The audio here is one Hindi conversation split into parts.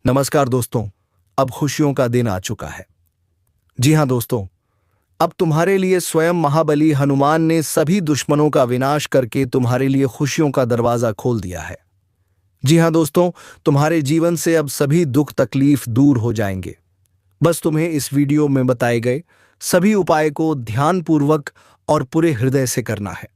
नमस्कार दोस्तों। अब खुशियों का दिन आ चुका है। जी हाँ दोस्तों, अब तुम्हारे लिए स्वयं महाबली हनुमान ने सभी दुश्मनों का विनाश करके तुम्हारे लिए खुशियों का दरवाजा खोल दिया है। जी हाँ दोस्तों, तुम्हारे जीवन से अब सभी दुख तकलीफ दूर हो जाएंगे। बस तुम्हें इस वीडियो में बताए गए सभी उपाय को ध्यानपूर्वक और पूरे हृदय से करना है।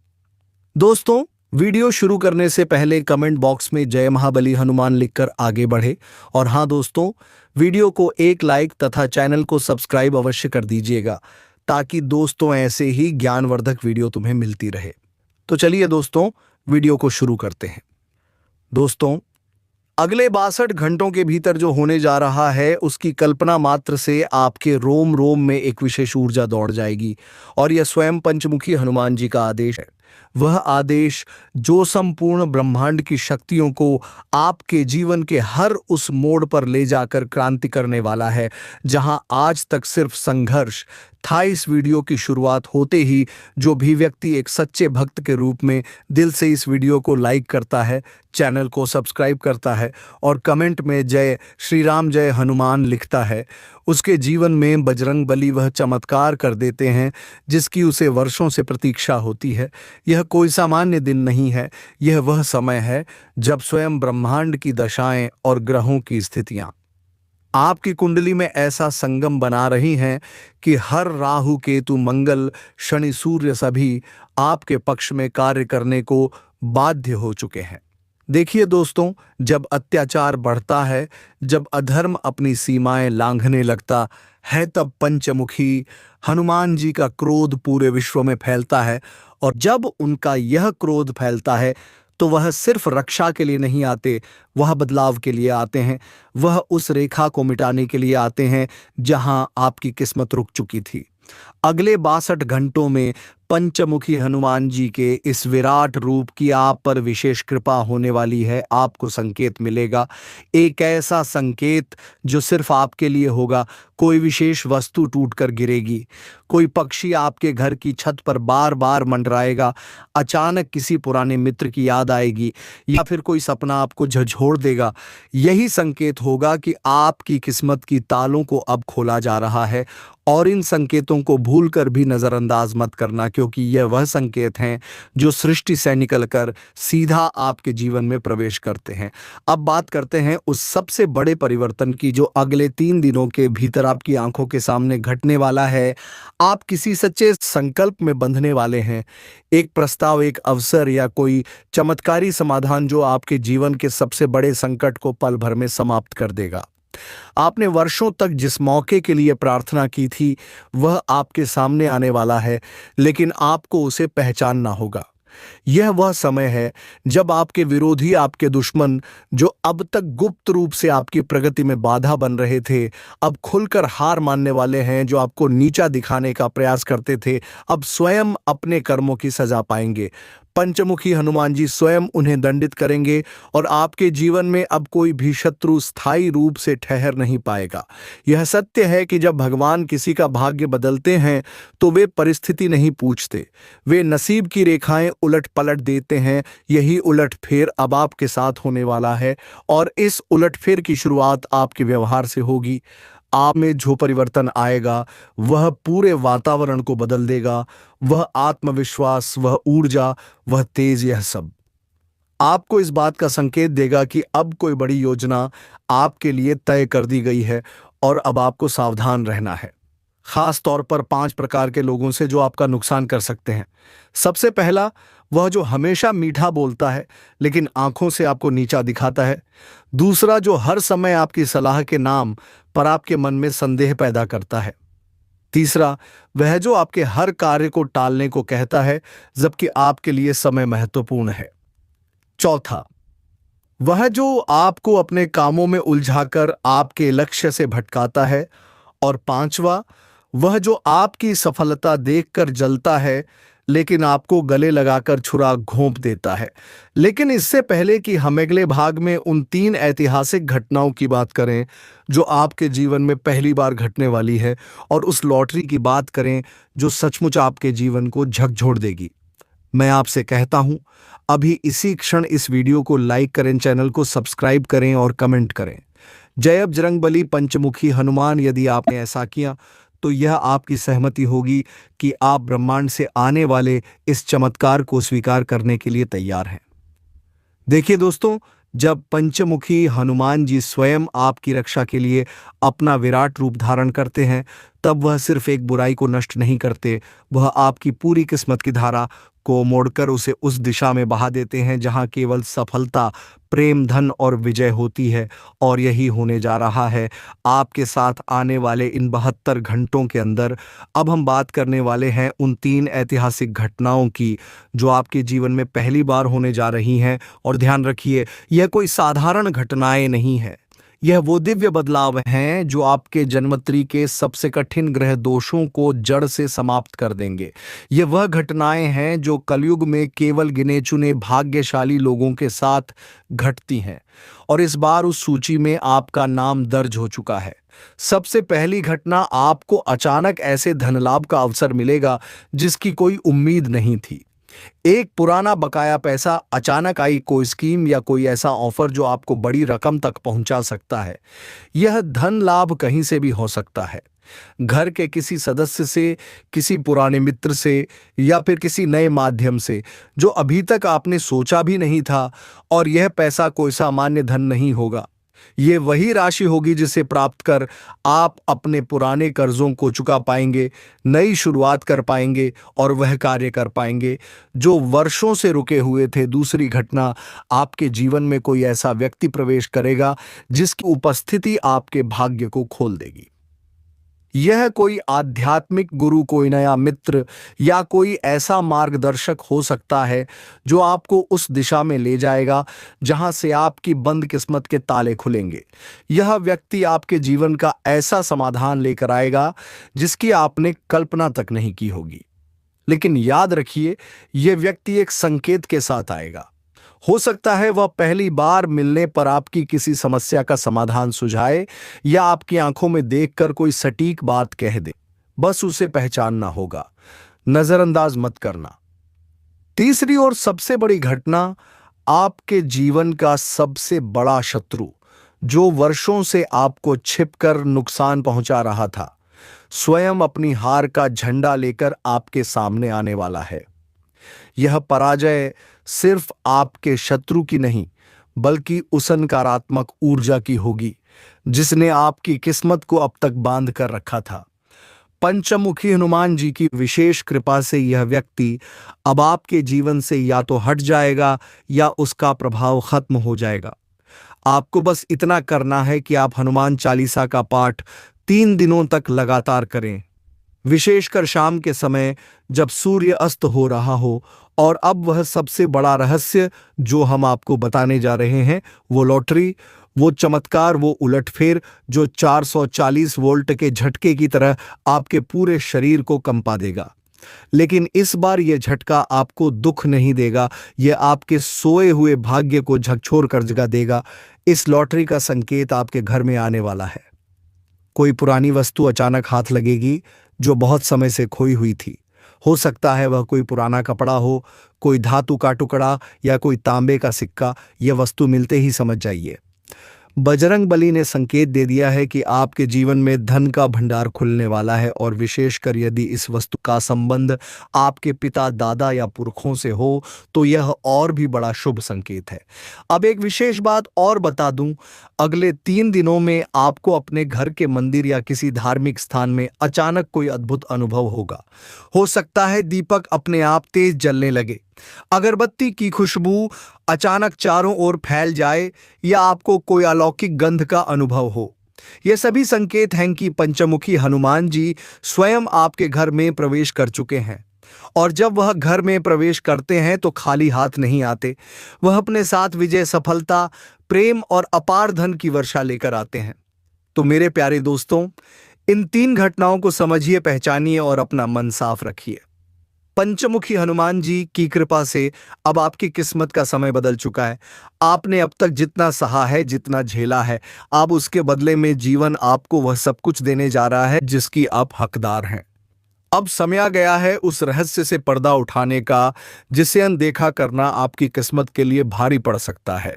दोस्तों, वीडियो शुरू करने से पहले कमेंट बॉक्स में जय महाबली हनुमान लिखकर आगे बढ़े। और हाँ दोस्तों, वीडियो को एक लाइक तथा चैनल को सब्सक्राइब अवश्य कर दीजिएगा, ताकि दोस्तों ऐसे ही ज्ञानवर्धक वीडियो तुम्हें मिलती रहे। तो चलिए दोस्तों, वीडियो को शुरू करते हैं। दोस्तों, अगले 62 घंटों के भीतर जो होने जा रहा है, उसकी कल्पना मात्र से आपके रोम रोम में एक विशेष ऊर्जा दौड़ जाएगी। और यह स्वयं पंचमुखी हनुमान जी का आदेश है। वह आदेश जो संपूर्ण ब्रह्मांड की शक्तियों को आपके जीवन के हर उस मोड़ पर ले जाकर क्रांति करने वाला है, जहां आज तक सिर्फ संघर्ष था। इस वीडियो की शुरुआत होते ही जो भी व्यक्ति एक सच्चे भक्त के रूप में दिल से इस वीडियो को लाइक करता है, चैनल को सब्सक्राइब करता है और कमेंट में जय श्री राम जय हनुमान लिखता है, उसके जीवन में बजरंग बली वह चमत्कार कर देते हैं जिसकी उसे वर्षों से प्रतीक्षा होती है। यह कोई सामान्य दिन नहीं है, यह वह समय है जब स्वयं ब्रह्मांड की दशाएं और ग्रहों की स्थितियां आपकी कुंडली में ऐसा संगम बना रही हैं कि हर राहु केतु मंगल शनि सूर्य सभी आपके पक्ष में कार्य करने को बाध्य हो चुके हैं। देखिए दोस्तों, जब अत्याचार बढ़ता है, जब अधर्म अपनी सीमाएं लांघने लगता है, तब पंचमुखी हनुमान जी का क्रोध पूरे विश्व में फैलता है। और जब उनका यह क्रोध फैलता है तो वह सिर्फ रक्षा के लिए नहीं आते, वह बदलाव के लिए आते हैं। वह उस रेखा को मिटाने के लिए आते हैं जहां आपकी किस्मत रुक चुकी थी। अगले 62 घंटों में पंचमुखी हनुमान जी के इस विराट रूप की आप पर विशेष कृपा होने वाली है। आपको संकेत मिलेगा, एक ऐसा संकेत जो सिर्फ आपके लिए होगा। कोई विशेष वस्तु टूटकर गिरेगी, कोई पक्षी आपके घर की छत पर बार बार मंडराएगा, अचानक किसी पुराने मित्र की याद आएगी या फिर कोई सपना आपको झंझोड़ देगा। यही संकेत होगा कि आपकी किस्मत की तालों को अब खोला जा रहा है। और इन संकेतों को भूलकर भी नजरअंदाज मत करना, क्योंकि यह वह संकेत हैं जो सृष्टि से निकलकर सीधा आपके जीवन में प्रवेश करते हैं। अब बात करते हैं उस सबसे बड़े परिवर्तन की जो अगले 3 दिनों के भीतर आपकी आंखों के सामने घटने वाला है। आप किसी सच्चे संकल्प में बंधने वाले हैं, एक प्रस्ताव, एक अवसर या कोई चमत्कारी समाधान जो आपके जीवन के सबसे बड़े संकट को पल भर में समाप्त कर देगा। आपने वर्षों तक जिस मौके के लिए प्रार्थना की थी, वह आपके सामने आने वाला है, लेकिन आपको उसे पहचानना होगा। यह वह समय है जब आपके विरोधी, आपके दुश्मन, जो अब तक गुप्त रूप से आपकी प्रगति में बाधा बन रहे थे, अब खुलकर हार मानने वाले हैं। जो आपको नीचा दिखाने का प्रयास करते थे, अब स्वयं अपने कर्मों की सजा पाएंगे। पंचमुखी हनुमान जी स्वयं उन्हें दंडित करेंगे और आपके जीवन में अब कोई भी शत्रु स्थायी रूप से ठहर नहीं पाएगा। यह सत्य है कि जब भगवान किसी का भाग्य बदलते हैं तो वे परिस्थिति नहीं पूछते, वे नसीब की रेखाएं उलट पलट देते हैं। यही उलटफेर अब आपके साथ होने वाला है और इस उलटफेर की शुरुआत आपके व्यवहार से होगी। आप में जो परिवर्तन आएगा वह पूरे वातावरण को बदल देगा। वह आत्मविश्वास, वह ऊर्जा, वह तेज, यह सब आपको इस बात का संकेत देगा कि अब कोई बड़ी योजना आपके लिए तय कर दी गई है और अब आपको सावधान रहना है। खास तौर पर 5 प्रकार के लोगों से जो आपका नुकसान कर सकते हैं। सबसे पहला, वह जो हमेशा मीठा बोलता है लेकिन आंखों से आपको नीचा दिखाता है। दूसरा, जो हर समय आपकी सलाह के नाम पर आपके मन में संदेह पैदा करता है। तीसरा, वह जो आपके हर कार्य को टालने को कहता है जबकि आपके लिए समय महत्वपूर्ण है। चौथा, वह जो आपको अपने कामों में उलझाकर आपके लक्ष्य से भटकाता है। और पांचवा, वह जो आपकी सफलता देखकर जलता है लेकिन आपको गले लगाकर छुरा घोंप देता है। लेकिन इससे पहले कि हम अगले भाग में उन 3 ऐतिहासिक घटनाओं की बात करें जो आपके जीवन में पहली बार घटने वाली है, और उस लॉटरी की बात करें जो सचमुच आपके जीवन को झकझोर देगी, मैं आपसे कहता हूं, अभी इसी क्षण इस वीडियो को लाइक करें, चैनल को सब्सक्राइब करें और कमेंट करें। जय बजरंगबली पंचमुखी हनुमान। यदि आपने ऐसा किया तो यह आपकी सहमति होगी कि आप ब्रह्मांड से आने वाले इस चमत्कार को स्वीकार करने के लिए तैयार हैं। देखिए दोस्तों, जब पंचमुखी हनुमान जी स्वयं आपकी रक्षा के लिए अपना विराट रूप धारण करते हैं, तब वह सिर्फ एक बुराई को नष्ट नहीं करते, वह आपकी पूरी किस्मत की धारा को मोड़कर उसे उस दिशा में बहा देते हैं जहां केवल सफलता, प्रेम, धन और विजय होती है। और यही होने जा रहा है आपके साथ आने वाले इन 72 घंटों के अंदर। अब हम बात करने वाले हैं उन 3 ऐतिहासिक घटनाओं की जो आपके जीवन में पहली बार होने जा रही हैं। और ध्यान रखिए, यह कोई साधारण घटनाएं नहीं है, यह वो दिव्य बदलाव हैं जो आपके जन्मत्री के सबसे कठिन ग्रह दोषों को जड़ से समाप्त कर देंगे। ये वह घटनाएं हैं जो कलयुग में केवल गिने चुने भाग्यशाली लोगों के साथ घटती हैं, और इस बार उस सूची में आपका नाम दर्ज हो चुका है। सबसे पहली घटना, आपको अचानक ऐसे धन लाभ का अवसर मिलेगा जिसकी कोई उम्मीद नहीं थी। एक पुराना बकाया पैसा, अचानक आई कोई स्कीम या कोई ऐसा ऑफर जो आपको बड़ी रकम तक पहुंचा सकता है। यह धन लाभ कहीं से भी हो सकता है, घर के किसी सदस्य से, किसी पुराने मित्र से, या फिर किसी नए माध्यम से जो अभी तक आपने सोचा भी नहीं था। और यह पैसा कोई सामान्य धन नहीं होगा, ये वही राशि होगी जिसे प्राप्त कर आप अपने पुराने कर्जों को चुका पाएंगे, नई शुरुआत कर पाएंगे और वह कार्य कर पाएंगे जो वर्षों से रुके हुए थे। दूसरी घटना, आपके जीवन में कोई ऐसा व्यक्ति प्रवेश करेगा जिसकी उपस्थिति आपके भाग्य को खोल देगी। यह कोई आध्यात्मिक गुरु, कोई नया मित्र या कोई ऐसा मार्गदर्शक हो सकता है जो आपको उस दिशा में ले जाएगा जहां से आपकी बंद किस्मत के ताले खुलेंगे। यह व्यक्ति आपके जीवन का ऐसा समाधान लेकर आएगा जिसकी आपने कल्पना तक नहीं की होगी। लेकिन याद रखिए, यह व्यक्ति एक संकेत के साथ आएगा। हो सकता है वह पहली बार मिलने पर आपकी किसी समस्या का समाधान सुझाए या आपकी आंखों में देखकर कोई सटीक बात कह दे। बस उसे पहचानना होगा, नजरअंदाज मत करना। तीसरी और सबसे बड़ी घटना, आपके जीवन का सबसे बड़ा शत्रु जो वर्षों से आपको छिपकर नुकसान पहुंचा रहा था, स्वयं अपनी हार का झंडा लेकर आपके सामने आने वाला है। यह पराजय सिर्फ आपके शत्रु की नहीं, बल्कि उस नकारात्मक ऊर्जा की होगी जिसने आपकी किस्मत को अब तक बांध कर रखा था। पंचमुखी हनुमान जी की विशेष कृपा से यह व्यक्ति अब आपके जीवन से या तो हट जाएगा या उसका प्रभाव खत्म हो जाएगा। आपको बस इतना करना है कि आप हनुमान चालीसा का पाठ 3 दिनों तक लगातार करें, विशेषकर शाम के समय जब सूर्य अस्त हो रहा हो। और अब वह सबसे बड़ा रहस्य जो हम आपको बताने जा रहे हैं, वो लॉटरी, वो चमत्कार, वो उलटफेर जो 440 वोल्ट के झटके की तरह आपके पूरे शरीर को कंपा देगा। लेकिन इस बार यह झटका आपको दुख नहीं देगा, यह आपके सोए हुए भाग्य को झकझोर कर जगा देगा। इस लॉटरी का संकेत आपके घर में आने वाला है। कोई पुरानी वस्तु अचानक हाथ लगेगी जो बहुत समय से खोई हुई थी। हो सकता है वह कोई पुराना कपड़ा हो, कोई धातु का टुकड़ा या कोई तांबे का सिक्का। यह वस्तु मिलते ही समझ जाइए, बजरंगबली ने संकेत दे दिया है कि आपके जीवन में धन का भंडार खुलने वाला है। और विशेषकर यदि इस वस्तु का संबंध आपके पिता, दादा या पुरखों से हो तो यह और भी बड़ा शुभ संकेत है। अब एक विशेष बात और बता दूं, अगले 3 दिनों में आपको अपने घर के मंदिर या किसी धार्मिक स्थान में अचानक कोई अद्भुत अनुभव होगा। हो सकता है दीपक अपने आप तेज जलने लगे, अगरबत्ती की खुशबू अचानक चारों ओर फैल जाए या आपको कोई अलौकिक गंध का अनुभव हो। ये सभी संकेत हैं कि पंचमुखी हनुमान जी स्वयं आपके घर में प्रवेश कर चुके हैं। और जब वह घर में प्रवेश करते हैं तो खाली हाथ नहीं आते, वह अपने साथ विजय, सफलता, प्रेम और अपार धन की वर्षा लेकर आते हैं। तो मेरे प्यारे दोस्तों, इन 3 घटनाओं को समझिए, पहचानिए और अपना मन साफ रखिए। पंचमुखी हनुमान जी की कृपा से अब आपकी किस्मत का समय बदल चुका है। आपने अब तक जितना सहा है, जितना झेला है, अब उसके बदले में जीवन आपको वह सब कुछ देने जा रहा है जिसकी आप हकदार हैं। अब समय आ गया है उस रहस्य से पर्दा उठाने का जिसे अनदेखा करना आपकी किस्मत के लिए भारी पड़ सकता है।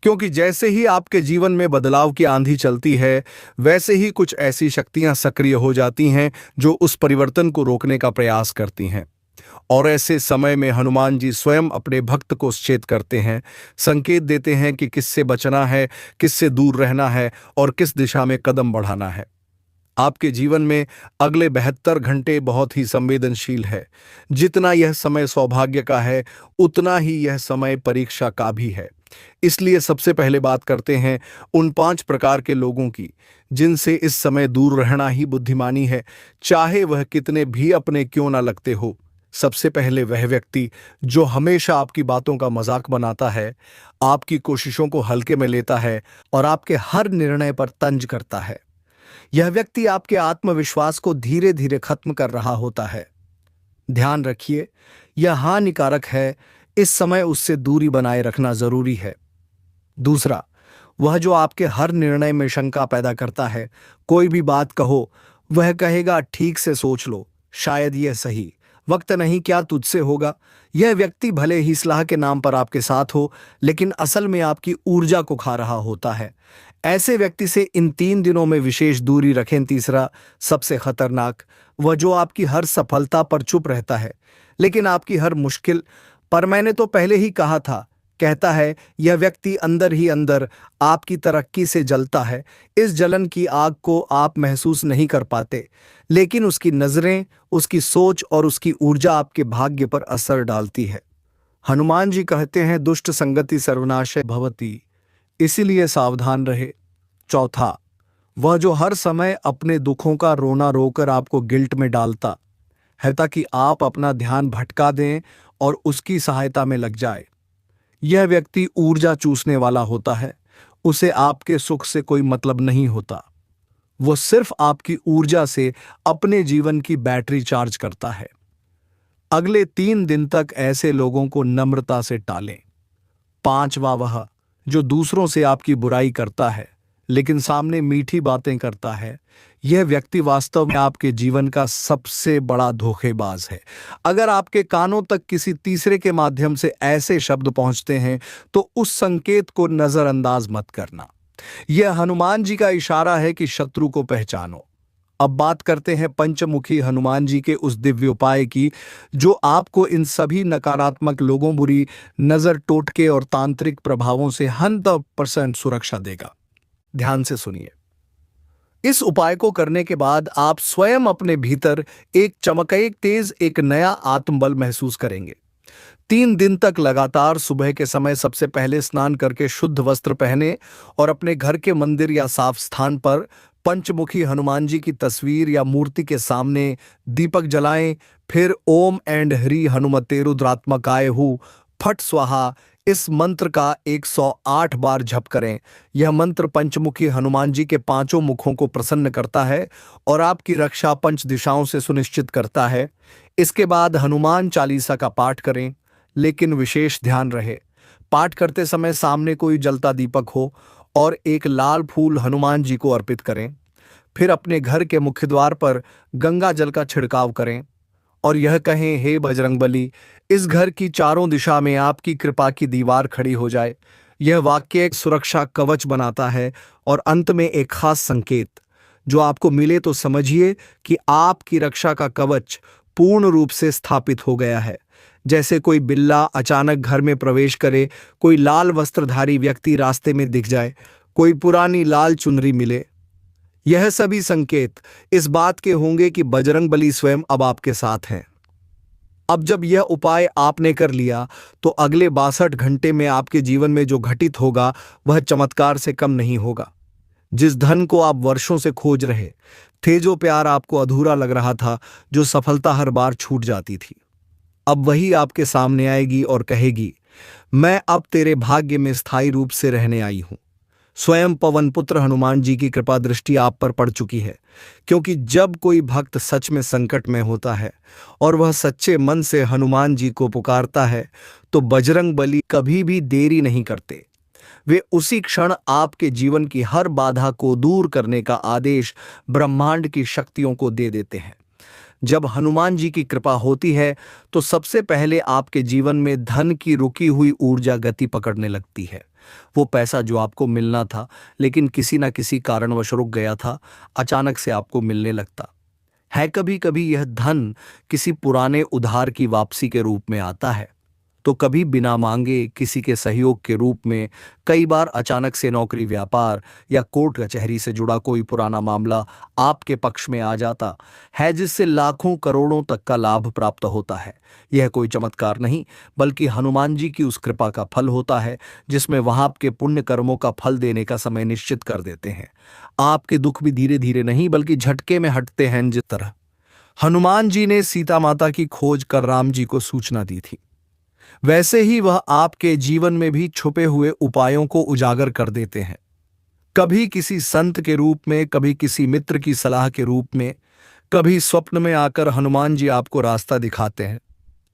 क्योंकि जैसे ही आपके जीवन में बदलाव की आंधी चलती है, वैसे ही कुछ ऐसी शक्तियां सक्रिय हो जाती हैं जो उस परिवर्तन को रोकने का प्रयास करती हैं। और ऐसे समय में हनुमान जी स्वयं अपने भक्त को सचेत करते हैं, संकेत देते हैं कि किससे बचना है, किससे दूर रहना है और किस दिशा में कदम बढ़ाना है। आपके जीवन में अगले 72 घंटे बहुत ही संवेदनशील है। जितना यह समय सौभाग्य का है, उतना ही यह समय परीक्षा का भी है। इसलिए सबसे पहले बात करते हैं उन 5 प्रकार के लोगों की, जिनसे इस समय दूर रहना ही बुद्धिमानी है, चाहे वह कितने भी अपने क्यों ना लगते हो। सबसे पहले वह व्यक्ति जो हमेशा आपकी बातों का मजाक बनाता है, आपकी कोशिशों को हल्के में लेता है और आपके हर निर्णय पर तंज करता है। यह व्यक्ति आपके आत्मविश्वास को धीरे धीरे खत्म कर रहा होता है। ध्यान रखिए, यह हानिकारक है। इस समय उससे दूरी बनाए रखना जरूरी है। दूसरा, वह जो आपके हर निर्णय में शंका पैदा करता है। कोई भी बात कहो, वह कहेगा ठीक से सोच लो, शायद यह सही वक्त नहीं, क्या तुझसे होगा। यह व्यक्ति भले ही सलाह के नाम पर आपके साथ हो, लेकिन असल में आपकी ऊर्जा को खा रहा होता है। ऐसे व्यक्ति से इन 3 दिनों में विशेष दूरी रखें। तीसरा, सबसे खतरनाक, वह जो आपकी हर सफलता पर चुप रहता है, लेकिन आपकी हर मुश्किल पर मैंने तो पहले ही कहा था कहता है। यह व्यक्ति अंदर ही अंदर आपकी तरक्की से जलता है। इस जलन की आग को आप महसूस नहीं कर पाते, लेकिन उसकी नजरें, उसकी सोच और उसकी ऊर्जा आपके भाग्य पर असर डालती है। हनुमान जी कहते हैं, दुष्ट संगति सर्वनाशय भवति, इसीलिए सावधान रहे। चौथा, वह जो हर समय अपने दुखों का रोना रोकर आपको गिल्ट में डालता है ताकि आप अपना ध्यान भटका दें और उसकी सहायता में लग जाए। यह व्यक्ति ऊर्जा चूसने वाला होता है। उसे आपके सुख से कोई मतलब नहीं होता। वो सिर्फ आपकी ऊर्जा से अपने जीवन की बैटरी चार्ज करता है। अगले 3 दिन तक ऐसे लोगों को नम्रता से टालें। पांचवा, वह जो दूसरों से आपकी बुराई करता है लेकिन सामने मीठी बातें करता है। यह व्यक्ति वास्तव में आपके जीवन का सबसे बड़ा धोखेबाज है। अगर आपके कानों तक किसी तीसरे के माध्यम से ऐसे शब्द पहुंचते हैं तो उस संकेत को नजरअंदाज मत करना। यह हनुमान जी का इशारा है कि शत्रु को पहचानो। अब बात करते हैं पंचमुखी हनुमान जी के उस दिव्य उपाय की, जो आपको इन सभी नकारात्मक लोगों, बुरी नजर, टोटके और तांत्रिक प्रभावों से 100% सुरक्षा देगा। ध्यान से सुनिए। इस उपाय को करने के बाद आप स्वयं अपने भीतर एक चमकैक तेज, एक नया आत्मबल महसूस करेंगे। 3 दिन तक लगातार सुबह के समय सबसे पहले स्नान करके शुद्ध वस्त्र पहने और अपने घर के मंदिर या साफ स्थान पर पंचमुखी हनुमान जी की तस्वीर या मूर्ति के सामने दीपक जलाएं। फिर ओम एंड ह्री हनुमते रुद्रात्मकाय हु फट स्वाहा इस मंत्र का 108 बार जप करें। यह मंत्र पंचमुखी हनुमान जी के 5 मुखों को प्रसन्न करता है और आपकी रक्षा 5 दिशाओं से सुनिश्चित करता है। इसके बाद हनुमान चालीसा का पाठ करें, लेकिन विशेष ध्यान रहे, पाठ करते समय सामने कोई जलता दीपक हो और एक लाल फूल हनुमान जी को अर्पित करें। फिर अपने घर के मुख्य द्वार पर गंगा जल का छिड़काव करें और यह कहें, हे बजरंगबली, इस घर की चारों दिशा में आपकी कृपा की दीवार खड़ी हो जाए। यह वाक्य एक सुरक्षा कवच बनाता है और अंत में एक खास संकेत जो आपको मिले तो समझिए कि आपकी रक्षा का कवच पूर्ण रूप से स्थापित हो गया है। जैसे कोई बिल्ला अचानक घर में प्रवेश करे, कोई लाल वस्त्रधारी व्यक्ति रास्ते में दिख जाए, कोई पुरानी लाल चुनरी मिले। यह सभी संकेत इस बात के होंगे कि बजरंगबली स्वयं अब आपके साथ हैं। अब जब यह उपाय आपने कर लिया तो अगले 62 घंटे में आपके जीवन में जो घटित होगा वह चमत्कार से कम नहीं होगा। जिस धन को आप वर्षों से खोज रहे थे, जो प्यार आपको अधूरा लग रहा था, जो सफलता हर बार छूट जाती थी, अब वही आपके सामने आएगी और कहेगी, मैं अब तेरे भाग्य में स्थायी रूप से रहने आई हूं। स्वयं पवन पुत्र हनुमान जी की कृपा दृष्टि आप पर पड़ चुकी है, क्योंकि जब कोई भक्त सच में संकट में होता है और वह सच्चे मन से हनुमान जी को पुकारता है तो बजरंगबली कभी भी देरी नहीं करते। वे उसी क्षण आपके जीवन की हर बाधा को दूर करने का आदेश ब्रह्मांड की शक्तियों को दे देते हैं। जब हनुमान जी की कृपा होती है तो सबसे पहले आपके जीवन में धन की रुकी हुई ऊर्जा गति पकड़ने लगती है। वो पैसा जो आपको मिलना था लेकिन किसी ना किसी कारणवश रुक गया था, अचानक से आपको मिलने लगता है। कभी कभी यह धन किसी पुराने उधार की वापसी के रूप में आता है, तो कभी बिना मांगे किसी के सहयोग के रूप में। कई बार अचानक से नौकरी, व्यापार या कोर्ट कचहरी से जुड़ा कोई पुराना मामला आपके पक्ष में आ जाता है, जिससे लाखों करोड़ों तक का लाभ प्राप्त होता है। यह कोई चमत्कार नहीं, बल्कि हनुमान जी की उस कृपा का फल होता है जिसमें वह आपके पुण्य कर्मों का फल देने का समय निश्चित कर देते हैं। आपके दुख भी धीरे धीरे नहीं बल्कि झटके में हटते हैं। जिस तरह हनुमान जी ने सीता माता की खोज कर राम जी को सूचना दी थी, वैसे ही वह आपके जीवन में भी छुपे हुए उपायों को उजागर कर देते हैं। कभी किसी संत के रूप में, कभी किसी मित्र की सलाह के रूप में, कभी स्वप्न में आकर हनुमान जी आपको रास्ता दिखाते हैं।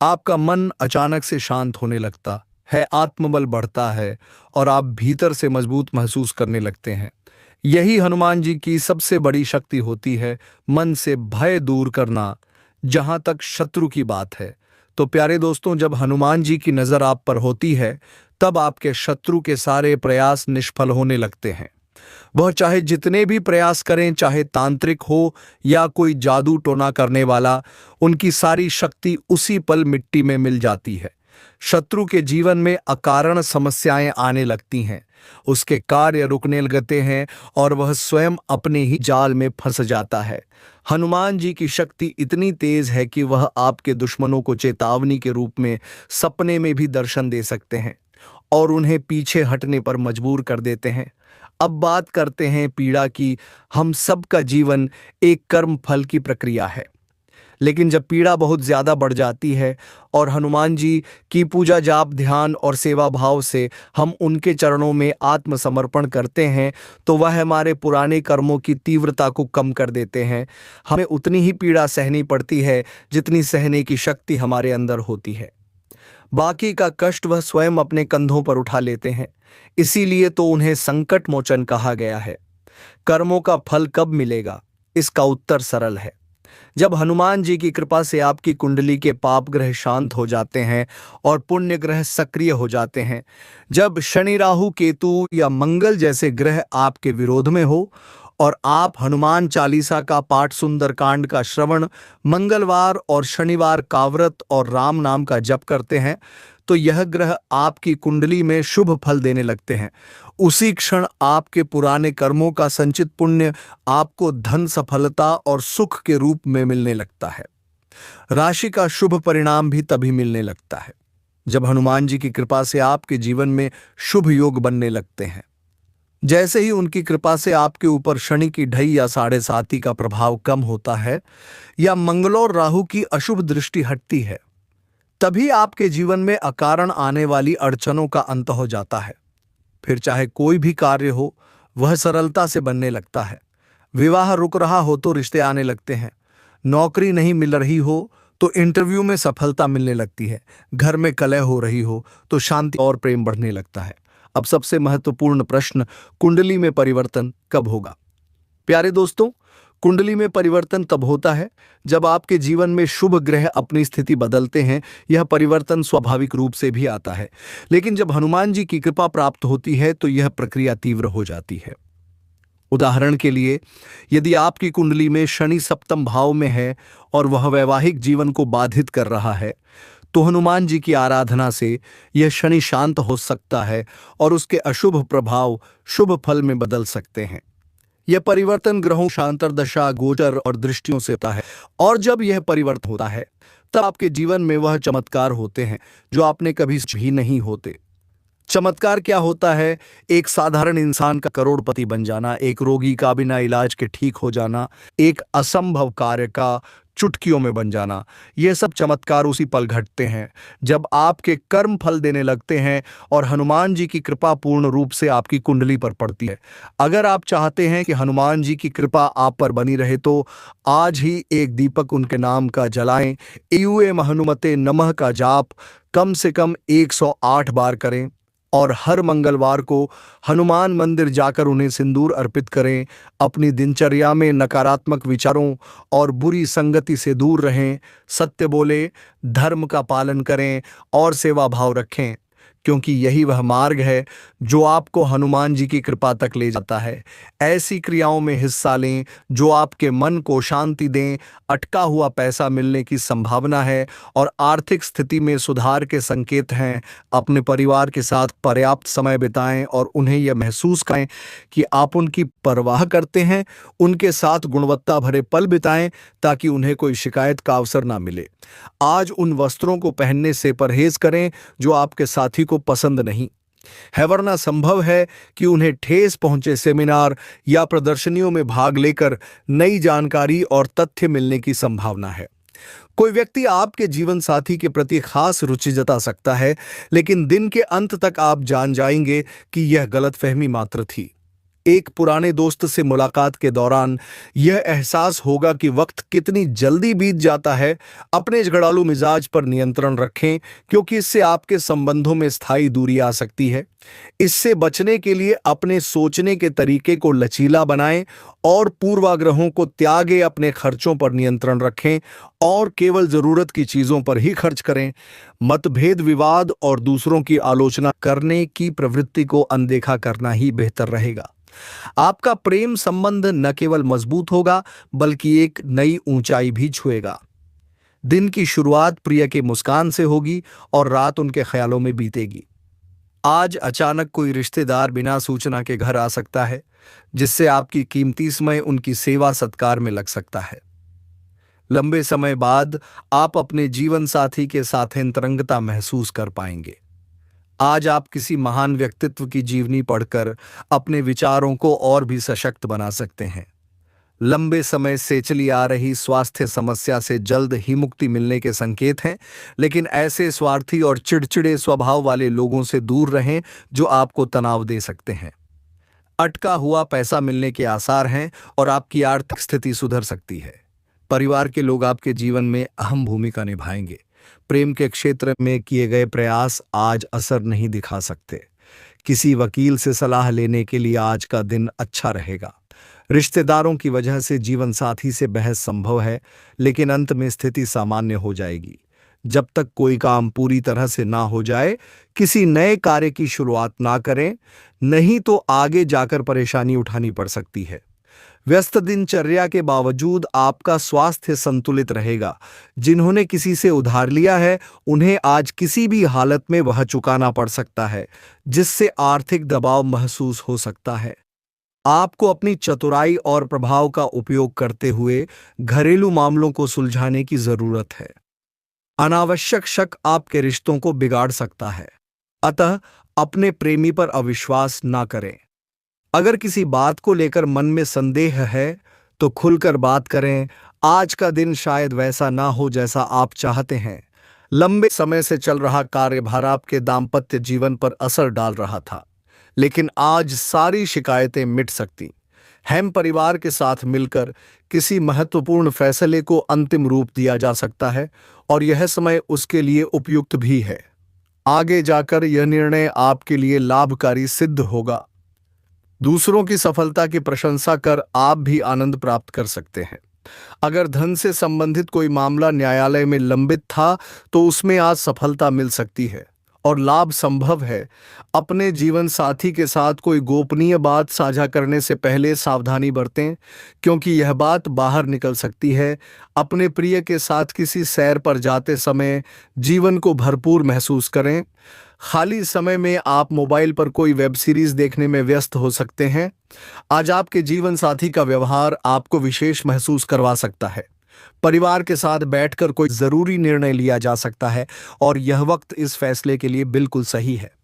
आपका मन अचानक से शांत होने लगता है, आत्मबल बढ़ता है और आप भीतर से मजबूत महसूस करने लगते हैं। यही हनुमान जी की सबसे बड़ी शक्ति होती है, मन से भय दूर करना। जहां तक शत्रु की बात है, तो प्यारे दोस्तों, जब हनुमान जी की नजर आप पर होती है तब आपके शत्रु के सारे प्रयास निष्फल होने लगते हैं। वह चाहे जितने भी प्रयास करें, चाहे तांत्रिक हो या कोई जादू टोना करने वाला, उनकी सारी शक्ति उसी पल मिट्टी में मिल जाती है। शत्रु के जीवन में अकारण समस्याएं आने लगती हैं, उसके कार्य रुकने लगते हैं और वह स्वयं अपने ही जाल में फंस जाता है। हनुमान जी की शक्ति इतनी तेज है कि वह आपके दुश्मनों को चेतावनी के रूप में सपने में भी दर्शन दे सकते हैं और उन्हें पीछे हटने पर मजबूर कर देते हैं। अब बात करते हैं पीड़ा की। हम सबका जीवन एक कर्म फल की प्रक्रिया है, लेकिन जब पीड़ा बहुत ज्यादा बढ़ जाती है और हनुमान जी की पूजा, जाप, ध्यान और सेवा भाव से हम उनके चरणों में आत्मसमर्पण करते हैं, तो वह हमारे पुराने कर्मों की तीव्रता को कम कर देते हैं। हमें उतनी ही पीड़ा सहनी पड़ती है जितनी सहने की शक्ति हमारे अंदर होती है। बाकी का कष्ट वह स्वयं अपने कंधों पर उठा लेते हैं। इसीलिए तो उन्हें संकट मोचन कहा गया है। कर्मों का फल कब मिलेगा? इसका उत्तर सरल है। जब हनुमान जी की कृपा से आपकी कुंडली के पाप ग्रह शांत हो जाते हैं और पुण्य ग्रह सक्रिय हो जाते हैं, जब शनि, राहु, केतु या मंगल जैसे ग्रह आपके विरोध में हो और आप हनुमान चालीसा का पाठ, सुंदरकांड का श्रवण, मंगलवार और शनिवार का व्रत और राम नाम का जप करते हैं, तो यह ग्रह आपकी कुंडली में शुभ फल देने लगते हैं। उसी क्षण आपके पुराने कर्मों का संचित पुण्य आपको धन, सफलता और सुख के रूप में मिलने लगता है। राशि का शुभ परिणाम भी तभी मिलने लगता है जब हनुमान जी की कृपा से आपके जीवन में शुभ योग बनने लगते हैं। जैसे ही उनकी कृपा से आपके ऊपर शनि की ढई या 7.5 का प्रभाव कम होता है या मंगल और राहु की अशुभ दृष्टि हटती है, तभी आपके जीवन में अकारण आने वाली अड़चनों का अंत हो जाता है। फिर चाहे कोई भी कार्य हो, वह सरलता से बनने लगता है। विवाह रुक रहा हो तो रिश्ते आने लगते हैं। नौकरी नहीं मिल रही हो तो इंटरव्यू में सफलता मिलने लगती है। घर में कलह हो रही हो तो शांति और प्रेम बढ़ने लगता है। अब सबसे महत्वपूर्ण प्रश्न, कुंडली में परिवर्तन कब होगा? प्यारे दोस्तों, कुंडली में परिवर्तन तब होता है जब आपके जीवन में शुभ ग्रह अपनी स्थिति बदलते हैं। यह परिवर्तन स्वाभाविक रूप से भी आता है, लेकिन जब हनुमान जी की कृपा प्राप्त होती है तो यह प्रक्रिया तीव्र हो जाती है। उदाहरण के लिए, यदि आपकी कुंडली में शनि सप्तम भाव में है और वह वैवाहिक जीवन को बाधित कर रहा है, तो हनुमान जी की आराधना से यह शनि शांत हो सकता है और उसके अशुभ प्रभाव शुभ फल में बदल सकते हैं। यह परिवर्तन ग्रहों, शांतरदशा, गोचर और दृष्टियों से होता है, और जब यह परिवर्तन होता है तब आपके जीवन में वह चमत्कार होते हैं जो आपने कभी भी नहीं होते। चमत्कार क्या होता है? एक साधारण इंसान का करोड़पति बन जाना, एक रोगी का बिना इलाज के ठीक हो जाना, एक असंभव कार्य का चुटकियों में बन जाना। यह सब चमत्कार उसी पल घटते हैं जब आपके कर्म फल देने लगते हैं और हनुमान जी की कृपा पूर्ण रूप से आपकी कुंडली पर पड़ती है। अगर आप चाहते हैं कि हनुमान जी की कृपा आप पर बनी रहे तो आज ही एक दीपक उनके नाम का जलाएं। एयूएम हनुमते नमः का जाप कम से कम 108 बार करें। और हर मंगलवार को हनुमान मंदिर जाकर उन्हें सिंदूर अर्पित करें। अपनी दिनचर्या में नकारात्मक विचारों और बुरी संगति से दूर रहें, सत्य बोले, धर्म का पालन करें और सेवा भाव रखें, क्योंकि यही वह मार्ग है जो आपको हनुमान जी की कृपा तक ले जाता है। ऐसी क्रियाओं में हिस्सा लें जो आपके मन को शांति दें। अटका हुआ पैसा मिलने की संभावना है और आर्थिक स्थिति में सुधार के संकेत हैं। अपने परिवार के साथ पर्याप्त समय बिताएं और उन्हें यह महसूस कराएं कि आप उनकी परवाह करते हैं। उनके साथ गुणवत्ता भरे पल बिताएं ताकि उन्हें कोई शिकायत का अवसर ना मिले। आज उन वस्त्रों को पहनने से परहेज करें जो आपके साथी को पसंद नहीं है, वरना संभव है कि उन्हें ठेस पहुंचे। सेमिनार या प्रदर्शनियों में भाग लेकर नई जानकारी और तथ्य मिलने की संभावना है। कोई व्यक्ति आपके जीवन साथी के प्रति खास रुचि जता सकता है, लेकिन दिन के अंत तक आप जान जाएंगे कि यह गलतफहमी मात्र थी। एक पुराने दोस्त से मुलाकात के दौरान यह एहसास होगा कि वक्त कितनी जल्दी बीत जाता है। अपने झगड़ालू मिजाज पर नियंत्रण रखें, क्योंकि इससे आपके संबंधों में स्थायी दूरी आ सकती है। इससे बचने के लिए अपने सोचने के तरीके को लचीला बनाएं और पूर्वाग्रहों को त्यागें। अपने खर्चों पर नियंत्रण रखें और केवल जरूरत की चीजों पर ही खर्च करें। मतभेद, विवाद और दूसरों की आलोचना करने की प्रवृत्ति को अनदेखा करना ही बेहतर रहेगा। आपका प्रेम संबंध न केवल मजबूत होगा बल्कि एक नई ऊंचाई भी छुएगा। दिन की शुरुआत प्रिय के मुस्कान से होगी और रात उनके ख्यालों में बीतेगी। आज अचानक कोई रिश्तेदार बिना सूचना के घर आ सकता है, जिससे आपकी कीमती समय उनकी सेवा सत्कार में लग सकता है। लंबे समय बाद आप अपने जीवन साथी के साथ अंतरंगता महसूस कर पाएंगे। आज आप किसी महान व्यक्तित्व की जीवनी पढ़कर अपने विचारों को और भी सशक्त बना सकते हैं। लंबे समय से चली आ रही स्वास्थ्य समस्या से जल्द ही मुक्ति मिलने के संकेत हैं, लेकिन ऐसे स्वार्थी और चिड़चिड़े स्वभाव वाले लोगों से दूर रहें जो आपको तनाव दे सकते हैं। अटका हुआ पैसा मिलने के आसार हैं और आपकी आर्थिक स्थिति सुधर सकती है। परिवार के लोग आपके जीवन में अहम भूमिका निभाएंगे। प्रेम के क्षेत्र में किए गए प्रयास आज असर नहीं दिखा सकते। किसी वकील से सलाह लेने के लिए आज का दिन अच्छा रहेगा। रिश्तेदारों की वजह से जीवन साथी से बहस संभव है, लेकिन अंत में स्थिति सामान्य हो जाएगी। जब तक कोई काम पूरी तरह से ना हो जाए, किसी नए कार्य की शुरुआत ना करें, नहीं तो आगे जाकर परेशानी उठानी पड़ सकती है। व्यस्त दिनचर्या के बावजूद आपका स्वास्थ्य संतुलित रहेगा। जिन्होंने किसी से उधार लिया है, उन्हें आज किसी भी हालत में वह चुकाना पड़ सकता है, जिससे आर्थिक दबाव महसूस हो सकता है। आपको अपनी चतुराई और प्रभाव का उपयोग करते हुए घरेलू मामलों को सुलझाने की जरूरत है। अनावश्यक शक आपके रिश्तों को बिगाड़ सकता है, अतः अपने प्रेमी पर अविश्वास ना करें। अगर किसी बात को लेकर मन में संदेह है तो खुलकर बात करें। आज का दिन शायद वैसा ना हो जैसा आप चाहते हैं। लंबे समय से चल रहा कार्यभार आपके दाम्पत्य जीवन पर असर डाल रहा था, लेकिन आज सारी शिकायतें मिट सकती हैं। परिवार के साथ मिलकर किसी महत्वपूर्ण फैसले को अंतिम रूप दिया जा सकता है और यह समय उसके लिए उपयुक्त भी है। आगे जाकर यह निर्णय आपके लिए लाभकारी सिद्ध होगा। दूसरों की सफलता की प्रशंसा कर आप भी आनंद प्राप्त कर सकते हैं। अगर धन से संबंधित कोई मामला न्यायालय में लंबित था तो उसमें आज सफलता मिल सकती है और लाभ संभव है। अपने जीवन साथी के साथ कोई गोपनीय बात साझा करने से पहले सावधानी बरतें, क्योंकि यह बात बाहर निकल सकती है। अपने प्रिय के साथ किसी सैर पर जाते समय जीवन को भरपूर महसूस करें। खाली समय में आप मोबाइल पर कोई वेब सीरीज देखने में व्यस्त हो सकते हैं। आज आपके जीवन साथी का व्यवहार आपको विशेष महसूस करवा सकता है। परिवार के साथ बैठकर कोई जरूरी निर्णय लिया जा सकता है और यह वक्त इस फैसले के लिए बिल्कुल सही है।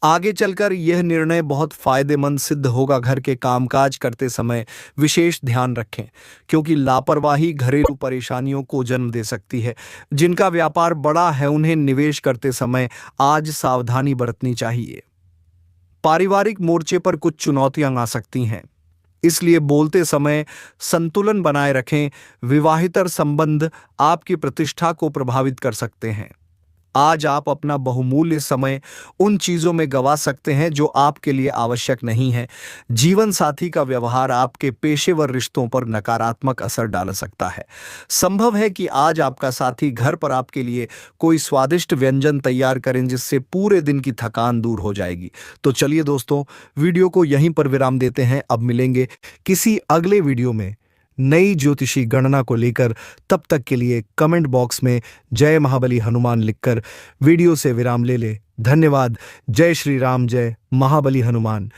आगे चलकर यह निर्णय बहुत फायदेमंद सिद्ध होगा। घर के कामकाज करते समय विशेष ध्यान रखें, क्योंकि लापरवाही घरेलू परेशानियों को जन्म दे सकती है। जिनका व्यापार बड़ा है, उन्हें निवेश करते समय आज सावधानी बरतनी चाहिए। पारिवारिक मोर्चे पर कुछ चुनौतियां आ सकती हैं, इसलिए बोलते समय संतुलन बनाए रखें। विवाहितर संबंध आपकी प्रतिष्ठा को प्रभावित कर सकते हैं। आज आप अपना बहुमूल्य समय उन चीजों में गवा सकते हैं जो आपके लिए आवश्यक नहीं है। जीवन साथी का व्यवहार आपके पेशेवर रिश्तों पर नकारात्मक असर डाल सकता है। संभव है कि आज आपका साथी घर पर आपके लिए कोई स्वादिष्ट व्यंजन तैयार करें जिससे पूरे दिन की थकान दूर हो जाएगी। तो चलिए दोस्तों, वीडियो को यहीं पर विराम देते हैं। अब मिलेंगे किसी अगले वीडियो में नई ज्योतिषी गणना को लेकर। तब तक के लिए कमेंट बॉक्स में जय महाबली हनुमान लिखकर वीडियो से विराम ले ले। धन्यवाद। जय श्री राम, जय महाबली हनुमान।